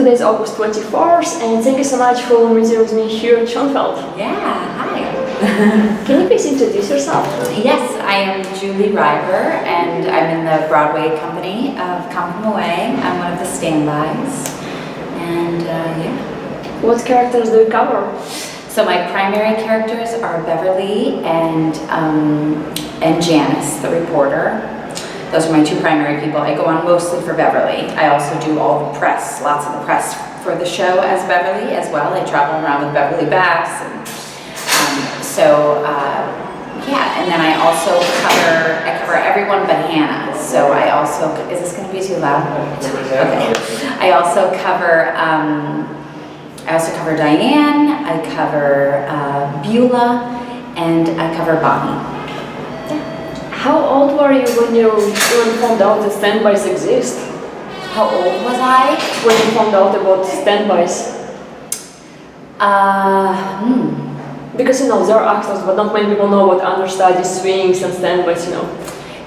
Today is August 24th, and thank you so much for meeting with me here at Schoenfeld. Yeah, hi. Can you please introduce yourself? Yes, I am Julie Reiber, and I'm in the Broadway company of Come From Away. I'm one of the standbys, and yeah. What characters do you cover? So my primary characters are Beverly and Janice, the reporter. Those are my two primary people. I go on mostly for Beverly. I also do all the press, lots of the press for the show as Beverly as well. I travel around with Beverly Bass. And, yeah, and then I also cover everyone but Hannah. So I also, is this going to be too loud? Okay. I also cover Diane, I cover Beulah, and I cover Bonnie. How old were you when you found out that standbys exist? How old was I? When you found out about standbys? Because there are actors, but not many people know what understudies, swings, and standbys,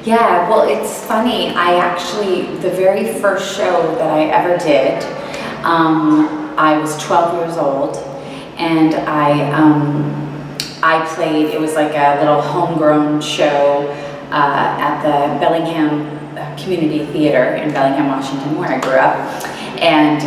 Yeah, well, it's funny. The very first show that I ever did, I was 12 years old, and I played, it was like a little homegrown show at the Bellingham Community Theater in Bellingham, Washington, where I grew up. And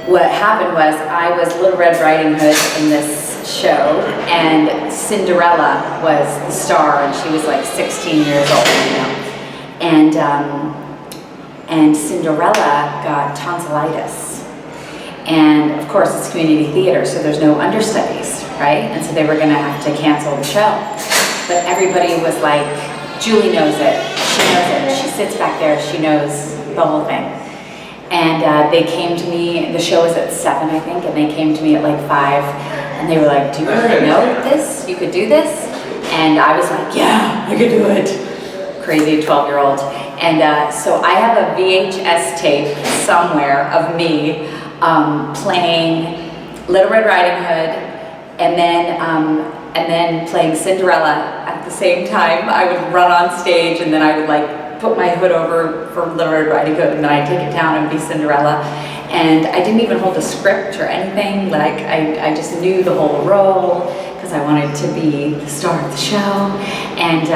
what happened was I was Little Red Riding Hood in this show, and Cinderella was the star, and she was like 16 years old, And Cinderella got tonsillitis. And of course it's community theater, so there's no understudies, right? And so they were gonna have to cancel the show. But everybody was like, Julie knows it, she sits back there, she knows the whole thing. And they came to me, the show was at 7, I think, and they came to me at like 5, and they were like, do you really know this? You could do this? And I was like, yeah, I could do it. Crazy 12-year-old. And so I have a VHS tape somewhere of me playing Little Red Riding Hood, and then playing Cinderella at the same time. I would run on stage, and then I would like put my hood over for Little Red Riding Hood, and then I'd take it down and be Cinderella. And I didn't even hold a script or anything. Like I just knew the whole role because I wanted to be the star of the show. And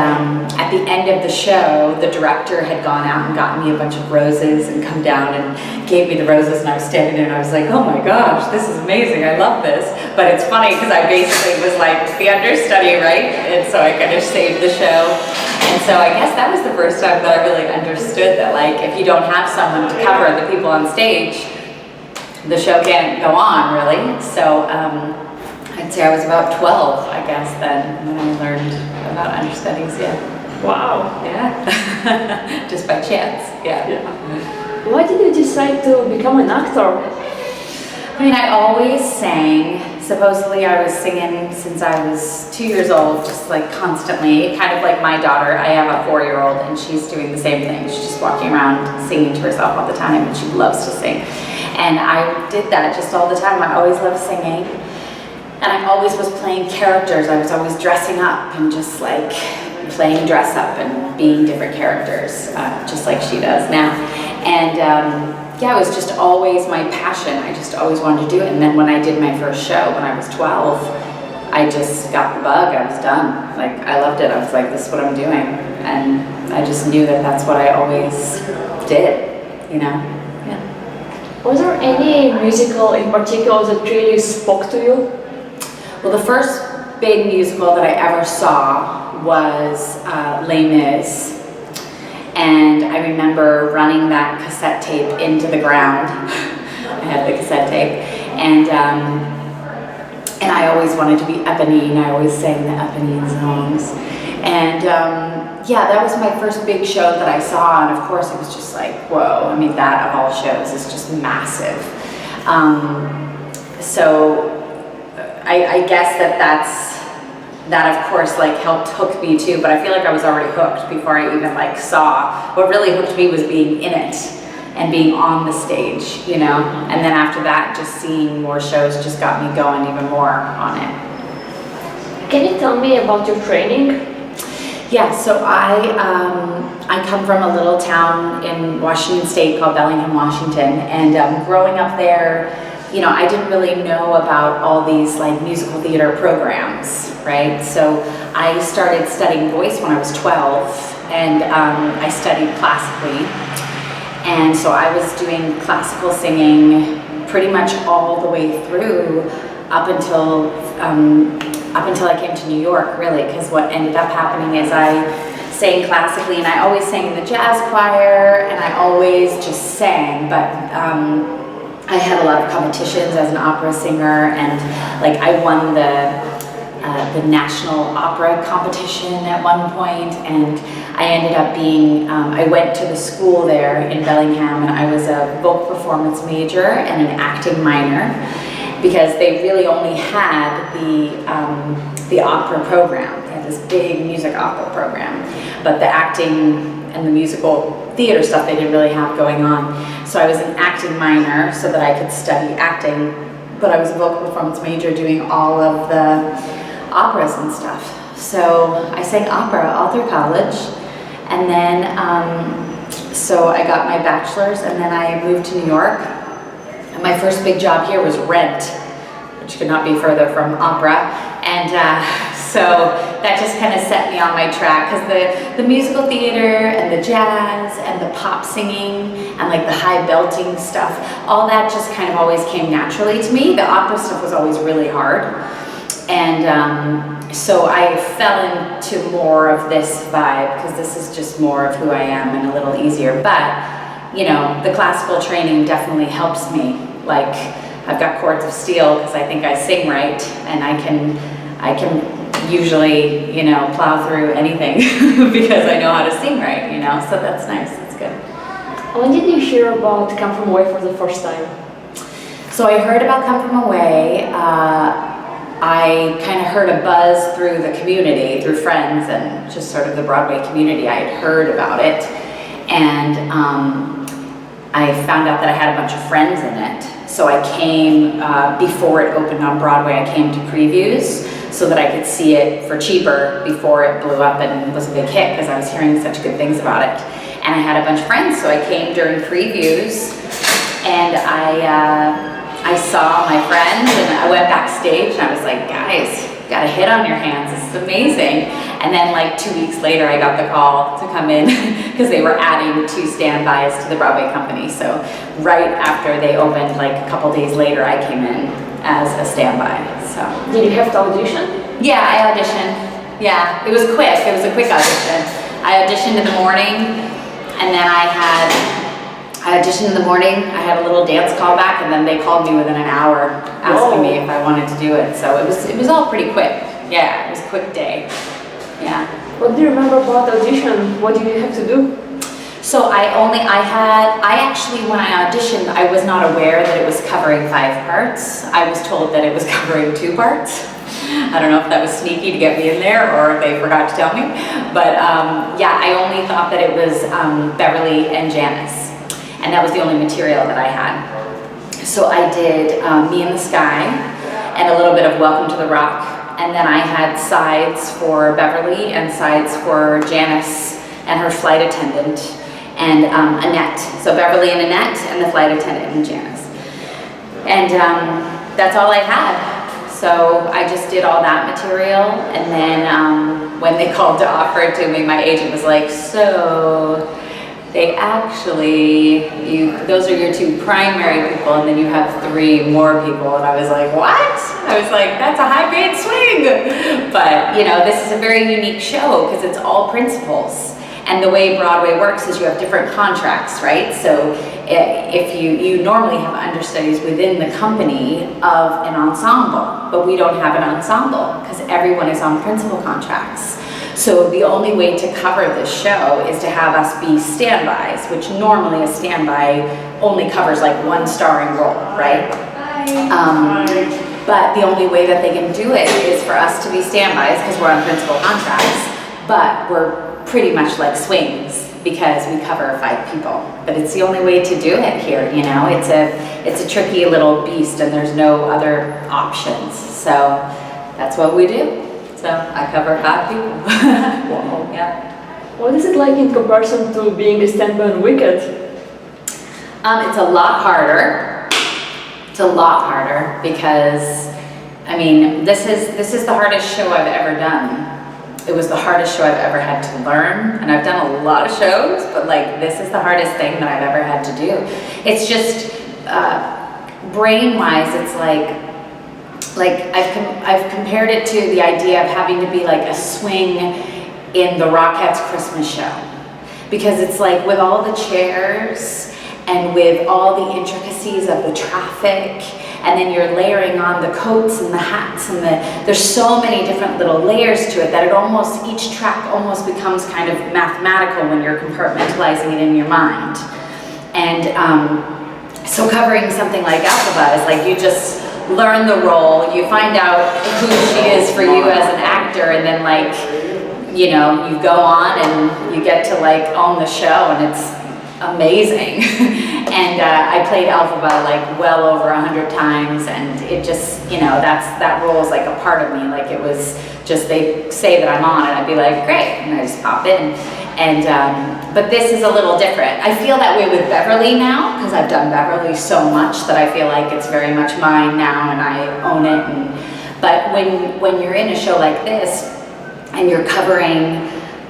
at the end of the show, the director had gone out and gotten me a bunch of roses and come down and gave me the roses, and I was standing there and I was like, oh my gosh, this is amazing, I love this. But it's funny because I basically was like the understudy, right? And so I kind of saved the show. And so I guess that was the first time that I really understood that, like, if you don't have someone to cover the people on stage, the show can't go on, really. So I'd say I was about 12, I guess, then, when I learned about understudies, yeah. Wow. Yeah. Just by chance, yeah. Why did you decide to become an actor? I mean, I always sang. Supposedly I was singing since I was 2 years old, just like constantly, kind of like my daughter. I have a 4-year-old, and she's doing the same thing. She's just walking around singing to herself all the time, and she loves to sing. And I did that just all the time. I always loved singing. And I always was playing characters. I was always dressing up and just like playing dress up and being different characters, just like she does now. And yeah, it was just always my passion. I just always wanted to do it. And then when I did my first show when I was 12, I just got the bug. I was done. Like, I loved it. I was like, this is what I'm doing. And I just knew that that's what I always did, Yeah. Was there any musical in particular that really spoke to you? Well, the first big musical that I ever saw was Les Mis. And I remember running that cassette tape into the ground. I had the cassette tape. And I always wanted to be Eponine. I always sang the Eponine songs. And yeah, that was my first big show that I saw. And of course, it was just like, whoa. I mean, that of all shows is just massive. So I guess that of course like helped hook me too, but I feel like I was already hooked before I even like saw. What really hooked me was being in it and being on the stage, and then after that just seeing more shows just got me going even more on it. Can you tell me about your training? Yeah, so I come from a little town in Washington State called Bellingham, Washington, and growing up there, you know, I didn't really know about all these like musical theater programs, right? So I started studying voice when I was 12, and I studied classically, and so I was doing classical singing pretty much all the way through up until I came to New York, really, because what ended up happening is I sang classically, and I always sang in the jazz choir, and I always just sang, but I had a lot of competitions as an opera singer, and like I won the national opera competition at one point, and I ended up being, I went to the school there in Bellingham, and I was a vocal performance major and an acting minor, because they really only had the opera program. They had this big music opera program, but the acting and the musical theater stuff they didn't really have going on. So I was an acting minor so that I could study acting, but I was a vocal performance major doing all of the operas and stuff. So I sang opera all through college, and then so I got my bachelor's, and then I moved to New York. And my first big job here was Rent, which could not be further from opera, and so that just kind of set me on my track, because the musical theater and the jazz and the pop singing and like the high belting stuff, all that just kind of always came naturally to me. The opera stuff was always really hard, and so I fell into more of this vibe, because this is just more of who I am and a little easier. But you know, the classical training definitely helps me. Like, I've got cords of steel because I think I sing right, and I can usually, you know, plow through anything because I know how to sing right, you know, so that's nice, that's good. When did you hear about Come From Away for the first time? So I heard about Come From Away. I kind of heard a buzz through the community, through friends and just sort of the Broadway community. I had heard about it, and I found out that I had a bunch of friends in it. So I came, before it opened on Broadway, I came to previews so that I could see it for cheaper before it blew up and was a big hit, because I was hearing such good things about it. And I had a bunch of friends, so I came during previews, and I saw my friends, and I went backstage, and I was like, guys, you got a hit on your hands, this is amazing. And then like 2 weeks later, I got the call to come in because they were adding 2 standbys to the Broadway company. So right after they opened, like a couple days later, I came in as a standby. So did you have to audition? Yeah, I auditioned. Yeah, it was quick. It was a quick audition. I auditioned in the morning, and then I auditioned in the morning. I had a little dance callback, and then they called me within an hour asking me if I wanted to do it. So it was all pretty quick. Yeah, it was a quick day. Yeah. What do you remember about the audition? What did you have to do? So I actually, when I auditioned, I was not aware that it was covering 5 parts. I was told that it was covering 2 parts. I don't know if that was sneaky to get me in there, or if they forgot to tell me. But yeah, I only thought that it was Beverly and Janice. And that was the only material that I had. So I did Me in the Sky and a little bit of Welcome to the Rock. And then I had sides for Beverly and sides for Janice and her flight attendant, and Annette. So Beverly and Annette, and the flight attendant and Janice. And that's all I had. So I just did all that material, and then when they called to offer it to me, my agent was like, so they actually, those are your 2 primary people, and then you have 3 more people. And I was like, what? I was like, that's a high paid swing. But you know, this is a very unique show because it's all principals. And the way Broadway works is you have different contracts, right? So if you normally have understudies within the company of an ensemble, but we don't have an ensemble because everyone is on principal contracts. So the only way to cover this show is to have us be standbys, which normally a standby only covers like 1 starring role, right? But the only way that they can do it is for us to be standbys because we're on principal contracts, but we're pretty much like swings because we cover 5 people. But it's the only way to do it here, you know? It's a tricky little beast, and there's no other options. So that's what we do. So I cover 5 people. Wow. Yeah. What is it like in comparison to being a stand-by on Wicked? It's a lot harder. It's a lot harder because, I mean, this is the hardest show I've ever done. It was the hardest show I've ever had to learn, and I've done a lot of shows, but like this is the hardest thing that I've ever had to do. It's just brain-wise, it's like I've compared it to the idea of having to be like a swing in the Rockettes Christmas show, because it's like with all the chairs and with all the intricacies of the traffic, and then you're layering on the coats and the hats and there's so many different little layers to it that it almost, each track almost becomes kind of mathematical when you're compartmentalizing it in your mind. And so covering something like Alphaba is like you just learn the role, you find out who she is for you as an actor, and then like, you know, you go on and you get to like own the show, and it's amazing. And I played Alphaba like well over 100 times, and it just, you know, that role is like a part of me. Like it was just, they say that I'm on and I'd be like, great, and I just pop in. And but this is a little different. I feel that way with Beverly now, because I've done Beverly so much that I feel like it's very much mine now and I own it. But when you're in a show like this and you're covering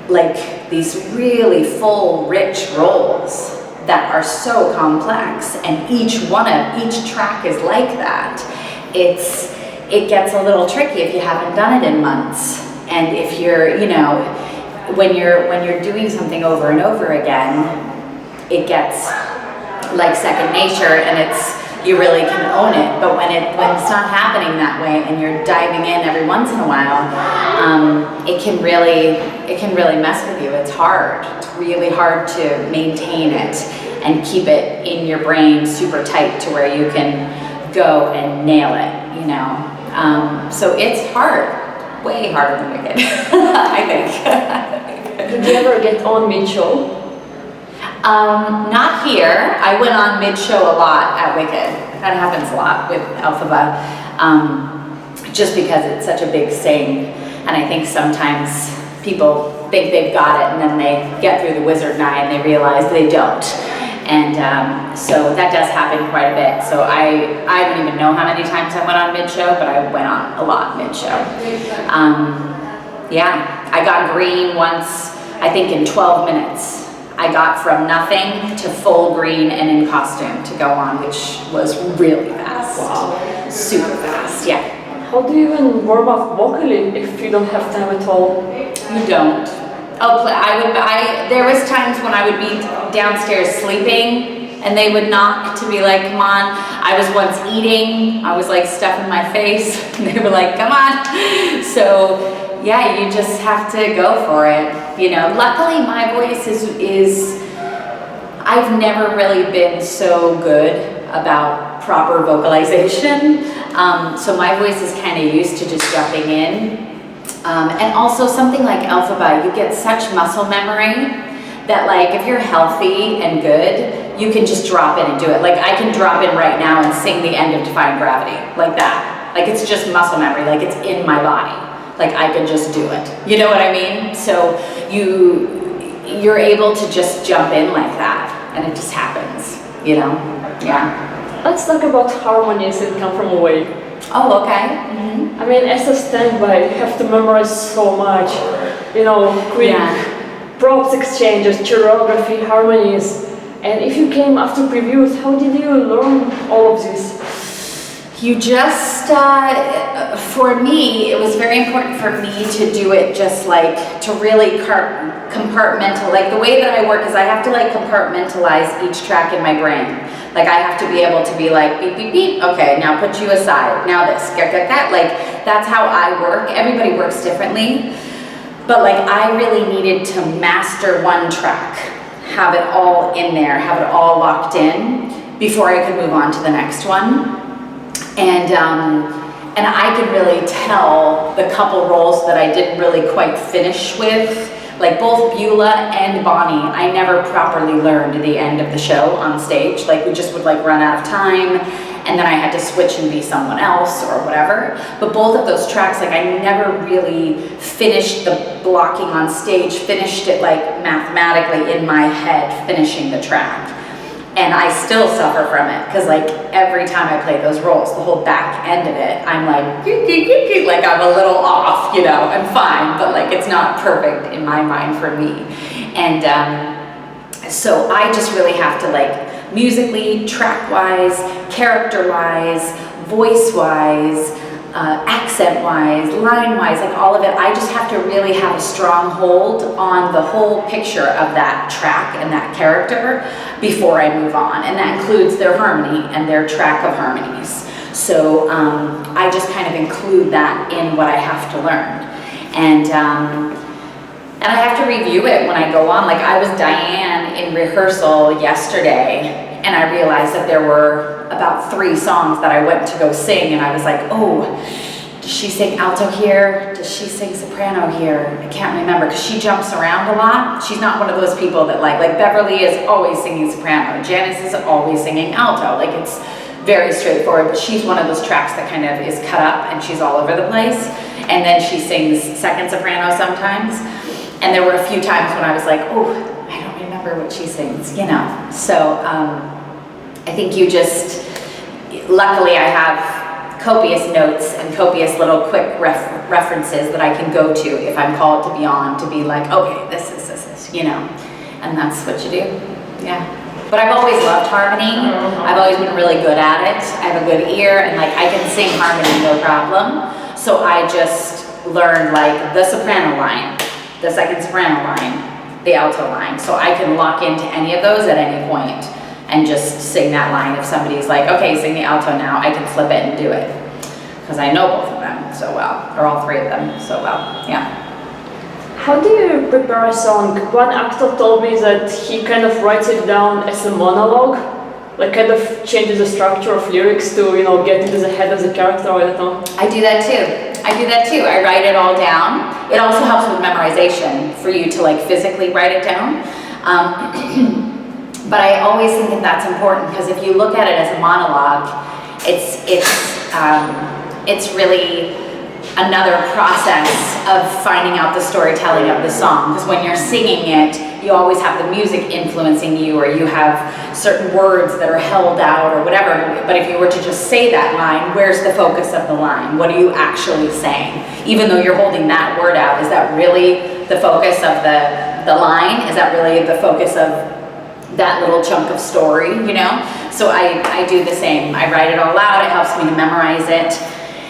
like these really full, rich roles that are so complex, and each track is like that, it gets a little tricky if you haven't done it in months. And if you're, you know, when you're doing something over and over again, it gets like second nature, and you really can own it. But when it's not happening that way, and you're diving in every once in a while, it can really mess with you. It's hard. It's really hard to maintain it and keep it in your brain super tight to where you can go and nail it, you know. So it's hard, way harder than Wicked, I think. Did you ever get on mid-show? Not here. I went on mid-show a lot at Wicked. That happens a lot with Alphaba, just because it's such a big sing, and I think sometimes people think they've got it, and then they get through the wizard eye and they realize they don't. And so that does happen quite a bit. So I don't even know how many times I went on mid-show, but I went on a lot mid-show. Yeah, I got green once, I think in 12 minutes. I got from nothing to full green and in costume to go on, which was really fast. Wow. Super fast, yeah. How do you even warm up vocally if you don't have time at all? You don't. There was times when I would be downstairs sleeping and they would knock to be like, come on. I was once eating, I was like stuffing my face, and they were like, come on. So yeah, you just have to go for it. You know, luckily my voice is I've never really been so good about proper vocalization. So my voice is kind of used to just jumping in. And also something like Alphaba, you get such muscle memory that like if you're healthy and good, you can just drop in and do it. Like I can drop in right now and sing the end of Defying Gravity, like that. Like it's just muscle memory, like it's in my body. Like I can just do it. You know what I mean? So you're able to just jump in like that, and it just happens, you know? Yeah. Let's talk about harmonies that come from away. Oh, okay. Mm-hmm. I mean, as a standby, you have to memorize so much, you know, quick props exchanges, choreography, harmonies. And if you came after previews, how did you learn all of this? You just, for me, it was very important for me to do it just like, to really compartmentalize. Like the way that I work is I have to like compartmentalize each track in my brain. Like I have to be able to be like, beep, beep, beep, okay, now put you aside, now this, that. Like that's how I work. Everybody works differently. But like I really needed to master one track, have it all in there, have it all locked in before I could move on to the next one. And I could really tell the couple roles that I didn't really quite finish with, like both Beulah and Bonnie, I never properly learned the end of the show on stage. Like we just would like run out of time, and then I had to switch and be someone else or whatever. But both of those tracks, like I never really finished the blocking on stage, finished it like mathematically in my head, finishing the track. And I still suffer from it, because like every time I play those roles, the whole back end of it, I'm like I'm a little off, you know. I'm fine, but like it's not perfect in my mind for me. And so I just really have to, like, musically, track-wise, character-wise, voice-wise, accent-wise, line-wise, like all of it, I just have to really have a strong hold on the whole picture of that track and that character before I move on. And that includes their harmony and their track of harmonies. So I just kind of include that in what I have to learn. And I have to review it when I go on. Like I was Diane in rehearsal yesterday, and I realized that there were about 3 songs that I went to go sing, and I was like, oh, does she sing alto here? Does she sing soprano here? I can't remember, because she jumps around a lot. She's not one of those people that like Beverly is always singing soprano. Janice is always singing alto. Like it's very straightforward, but she's one of those tracks that kind of is cut up and she's all over the place. And then she sings second soprano sometimes. And there were a few times when I was like, oh, I don't remember what she sings, you know. So I think you just, luckily I have copious notes and copious little quick references that I can go to if I'm called to be on, to be like, okay, this is, you know. And that's what you do, yeah. But I've always loved harmony. I've always been really good at it. I have a good ear, and like I can sing harmony no problem. So I just learned like the soprano line, the second soprano line, the alto line. So I can lock into any of those at any point and just sing that line. If somebody's like, okay, sing the alto now, I can flip it and do it. Because I know both of them so well, or all 3 of them so well, yeah. How do you prepare a song? One actor told me that he kind of writes it down as a monologue, like kind of changes the structure of lyrics to, you know, get into the head of the character, I don't know. I do that too. I write it all down. It also helps with memorization for you to like physically write it down. But I always think that that's important, because if you look at it as a monologue, it's really another process of finding out the storytelling of the song. Because when you're singing it, you always have the music influencing you, or you have certain words that are held out or whatever. But if you were to just say that line, where's the focus of the line? What are you actually saying? Even though you're holding that word out, is that really the focus of the line? Is that really the focus of that little chunk of story, you know? So I do the same. I write it all out. It helps me to memorize it.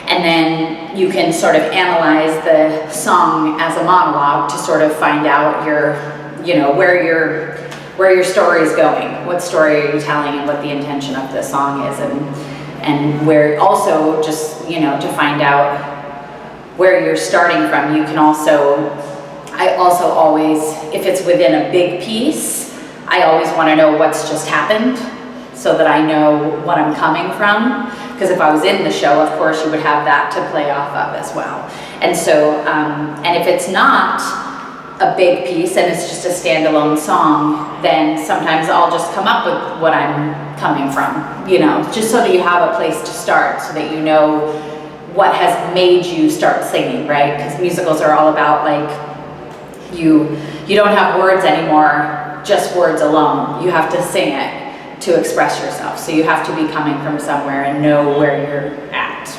And then you can sort of analyze the song as a monologue to sort of find out you know, where your story is going, what story are you telling, and what the intention of the song is, and where also just, you know, to find out where you're starting from. You can also, I also always, if it's within a big piece, I always want to know what's just happened, so that I know what I'm coming from. Because if I was in the show, of course, you would have that to play off of as well. And so, and if it's not a big piece and it's just a standalone song, then sometimes I'll just come up with what I'm coming from, you know, just so that you have a place to start, so that you know what has made you start singing, right? Because musicals are all about like, you don't have words anymore, just words alone. You have to sing it to express yourself. So you have to be coming from somewhere and know where you're at.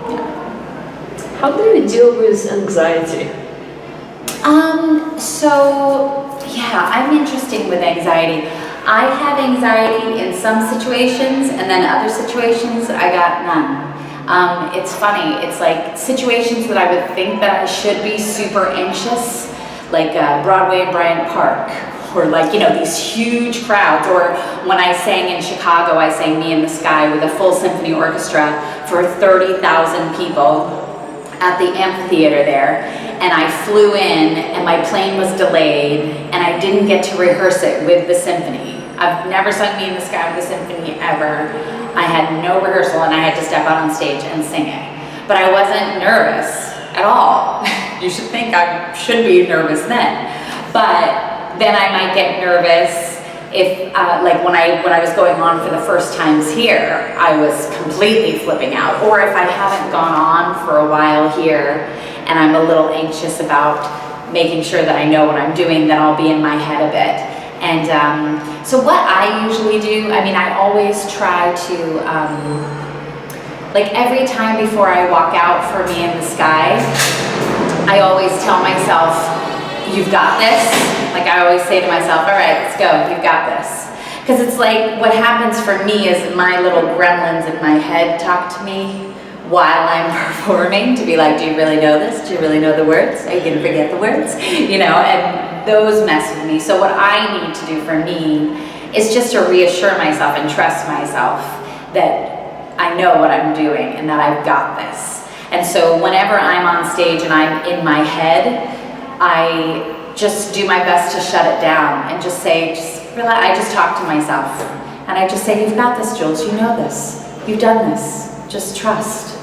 Yeah. How do you deal with anxiety? So yeah, I'm interesting with anxiety. I have anxiety in some situations, and then other situations I got none. It's funny, it's like situations that I would think that I should be super anxious, like Broadway and Bryant Park, or like, you know, these huge crowds. Or when I sang in Chicago, I sang Me in the Sky with a full symphony orchestra for 30,000 people at the amphitheater there. And I flew in and my plane was delayed and I didn't get to rehearse it with the symphony. I've never sung Me in the Sky with the symphony ever. I had no rehearsal and I had to step out on stage and sing it. But I wasn't nervous at all. You should think I should be nervous then. But then I might get nervous if like when I was going on for the first times here, I was completely flipping out. Or if I haven't gone on for a while here and I'm a little anxious about making sure that I know what I'm doing, then I'll be in my head a bit. And so what I usually do, I mean, I always try to, like every time before I walk out for Me in the Sky, I always tell myself, you've got this. Like I always say to myself, all right, let's go, you've got this. Because it's like, what happens for me is my little gremlins in my head talk to me while I'm performing to be like, do you really know this? Do you really know the words? Are you gonna forget the words? You know, and those mess with me. So what I need to do for me is just to reassure myself and trust myself that I know what I'm doing and that I've got this. And so whenever I'm on stage and I'm in my head, I just do my best to shut it down and just say, just relax. I just talk to myself and I just say, you've got this, Jules, you know this, you've done this, just trust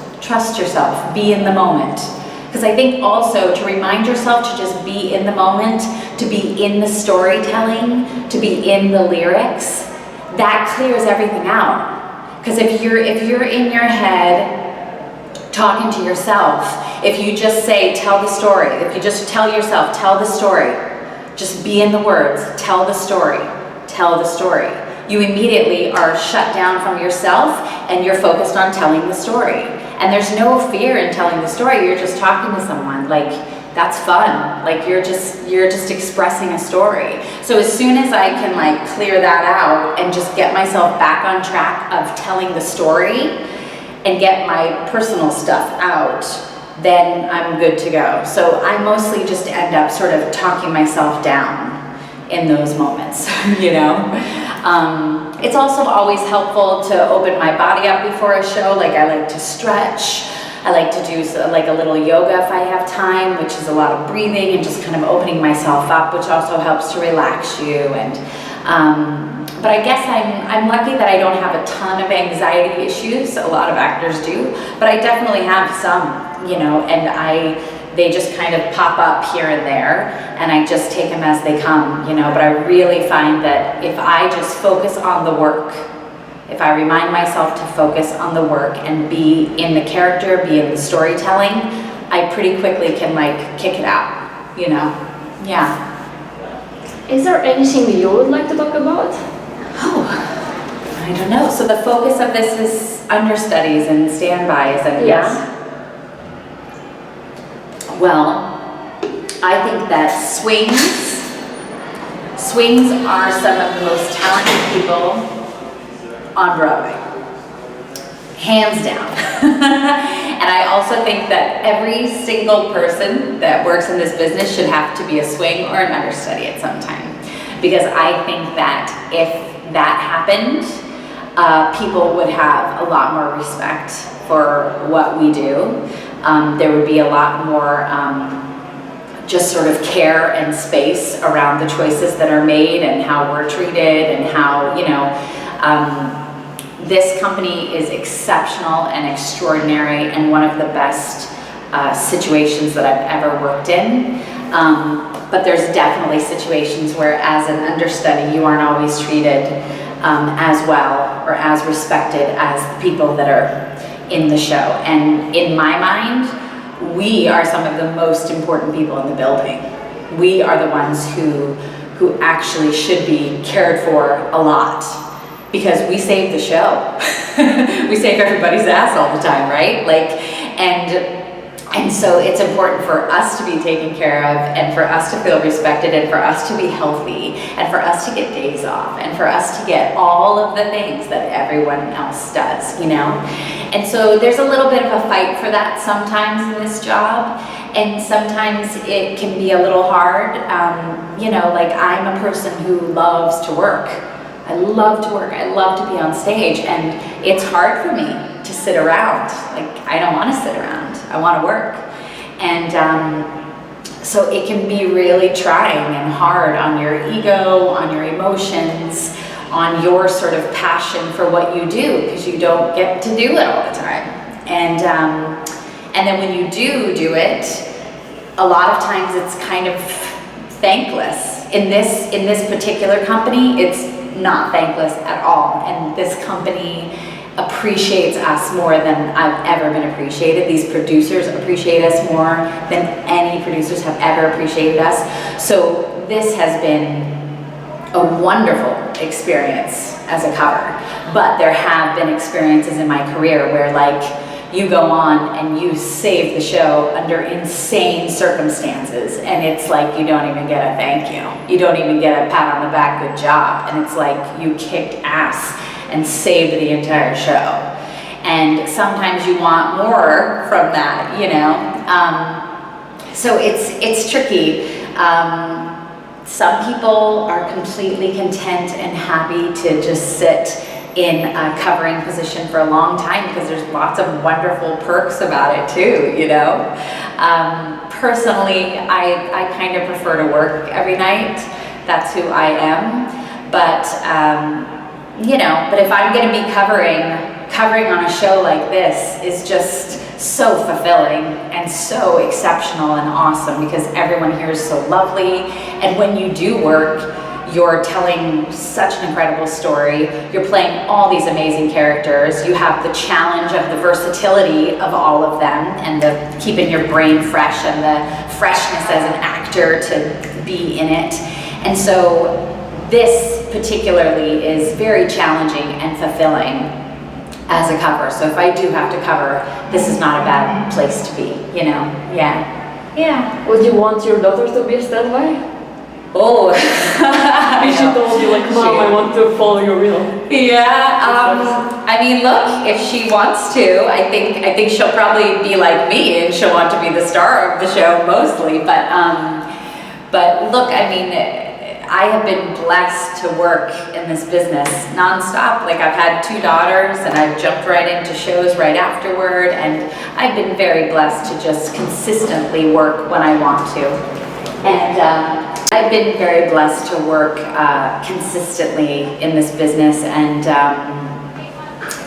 yourself, be in the moment. Because I think also to remind yourself to just be in the moment, to be in the storytelling, to be in the lyrics, that clears everything out. Because if you're in your head talking to yourself, if you just say, tell the story, if you just tell yourself, tell the story, just be in the words, tell the story, you immediately are shut down from yourself and you're focused on telling the story. And there's no fear in telling the story, you're just talking to someone, like, that's fun, like you're just expressing a story. So as soon as I can like clear that out and just get myself back on track of telling the story and get my personal stuff out, then I'm good to go. So I mostly just end up sort of talking myself down in those moments, you know? It's also always helpful to open my body up before a show. Like I like to stretch. I like to do like a little yoga if I have time, which is a lot of breathing and just kind of opening myself up, which also helps to relax you. And but I guess I'm lucky that I don't have a ton of anxiety issues. A lot of actors do, but I definitely have some, you know, and they just kind of pop up here and there, and I just take them as they come, you know, but I really find that if I just focus on the work, if I remind myself to focus on the work and be in the character, be in the storytelling, I pretty quickly can like kick it out, you know, yeah. Is there anything you would like to talk about? Oh, I don't know. So the focus of this is understudies and standbys and Yes. Well, I think that swings are some of the most talented people on Broadway, hands down. And I also think that every single person that works in this business should have to be a swing or an understudy at some time. Because I think that if that happened, people would have a lot more respect for what we do. There would be a lot more just sort of care and space around the choices that are made and how we're treated and how, you know, this company is exceptional and extraordinary and one of the best situations that I've ever worked in. But there's definitely situations where as an understudy you aren't always treated as well or as respected as the people that are in the show. And in my mind, we are some of the most important people in the building. We are the ones who actually should be cared for a lot because we save the show. We save everybody's ass all the time, right? Like, and so it's important for us to be taken care of and for us to feel respected and for us to be healthy and for us to get days off and for us to get all of the things that everyone else does, you know? And so there's a little bit of a fight for that sometimes in this job, and sometimes it can be a little hard. You know, like I'm a person who loves to work. I love to work, I love to be on stage, and it's hard for me to sit around. Like, I don't want to sit around, I want to work. And so it can be really trying and hard on your ego, on your emotions, on your sort of passion for what you do, because you don't get to do it all the time. And then when you do it, a lot of times it's kind of thankless. In this particular company, it's not thankless at all. And this company appreciates us more than I've ever been appreciated. These producers appreciate us more than any producers have ever appreciated us. So this has been a wonderful experience as a cover. But there have been experiences in my career where like you go on and you save the show under insane circumstances, and it's like you don't even get a thank you. You don't even get a pat on the back, good job. And it's like you kicked ass and saved the entire show. And sometimes you want more from that, you know? So it's tricky. Some people are completely content and happy to just sit in a covering position for a long time because there's lots of wonderful perks about it too, you know? Personally, I kind of prefer to work every night. That's who I am. But, you know, but if I'm going to be covering on a show like this is just so fulfilling and so exceptional and awesome because everyone here is so lovely. And when you do work, you're telling such an incredible story. You're playing all these amazing characters. You have the challenge of the versatility of all of them and the keeping your brain fresh and the freshness as an actor to be in it. And so this particularly is very challenging and fulfilling as a cover. So if I do have to cover, this is not a bad place to be, you know? Yeah. Would you want your daughter to be a standby? Oh. She told you like, Mom, I want to follow your reel. Yeah, I mean, look, if she wants to, I think she'll probably be like me and she'll want to be the star of the show mostly, but look, I mean, I have been blessed to work in this business nonstop. Like I've had 2 daughters and I've jumped right into shows right afterward, and I've been very blessed to just consistently work when I want to. And I've been very blessed to work consistently in this business, and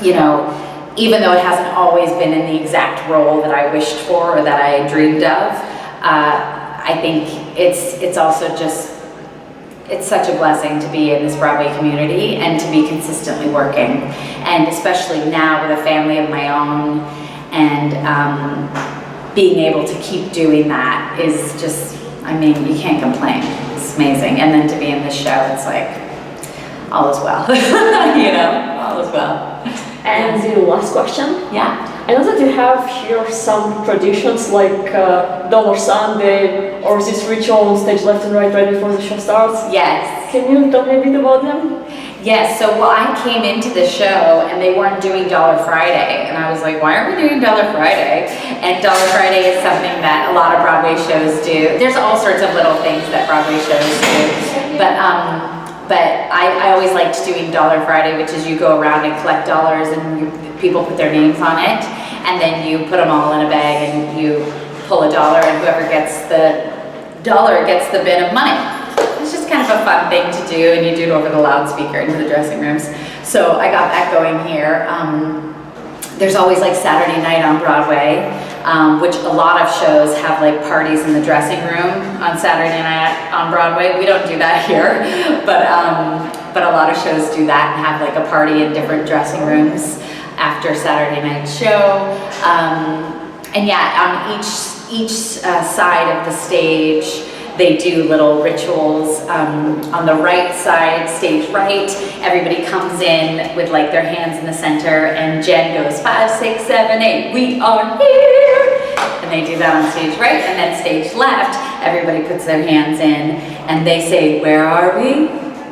you know, even though it hasn't always been in the exact role that I wished for or that I dreamed of, I think it's also just, it's such a blessing to be in this Broadway community and to be consistently working. And especially now with a family of my own, and being able to keep doing that is just, I mean, you can't complain. It's amazing. And then to be in this show, it's like, all is well. You know, all is well. And the last question. Yeah. I know that you have here some traditions like Dollar Sunday or this ritual on stage left and right before the show starts. Yes. Can you tell me a bit about them? Yes, so well, I came into the show and they weren't doing Dollar Friday, and I was like, why aren't we doing Dollar Friday? And Dollar Friday is something that a lot of Broadway shows do. There's all sorts of little things that Broadway shows do, but I always liked doing Dollar Friday, which is you go around and collect dollars and people put their names on it, and then you put them all in a bag and you pull a dollar, and whoever gets the dollar gets the bin of money. It's just kind of a fun thing to do, and you do it over the loudspeaker into the dressing rooms. So I got that going here. There's always like Saturday night on Broadway, which a lot of shows have like parties in the dressing room on Saturday night on Broadway. We don't do that here, but a lot of shows do that and have like a party in different dressing rooms after Saturday night show. And yeah, on each side of the stage, they do little rituals. On the right side, stage right, everybody comes in with like their hands in the center, and Jen goes 5, 6, 7, 8, we are here. And they do that on stage right, and then stage left, everybody puts their hands in, and they say, where are we?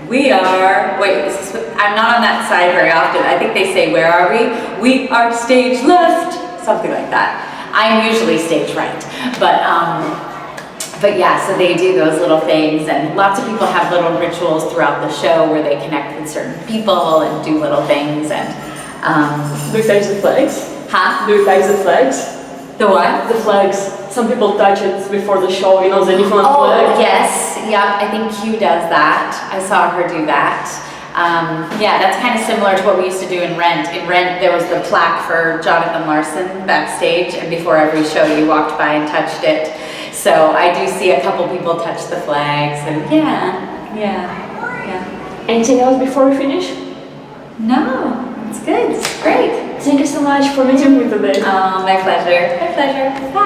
We are, wait, I'm not on that side very often. I think they say, where are we? We are stage left, something like that. I'm usually stage right, but yeah, so they do those little things, and lots of people have little rituals throughout the show where they connect with certain people and do little things. And do you touch the flags? Huh? Do you touch the flags? The what? The flags. Some people touch it before the show, you know, the Newfoundland flag. Oh, yes, yeah, I think Q does that. I saw her do that. Yeah, that's kind of similar to what we used to do in Rent. In Rent, there was the plaque for Jonathan Larson backstage, and before every show you walked by and touched it. So I do see a couple people touch the flags, and yeah. Anything else before we finish? No, it's good. It's great. Thank you so much for meeting me today. Oh, my pleasure. My pleasure. Bye.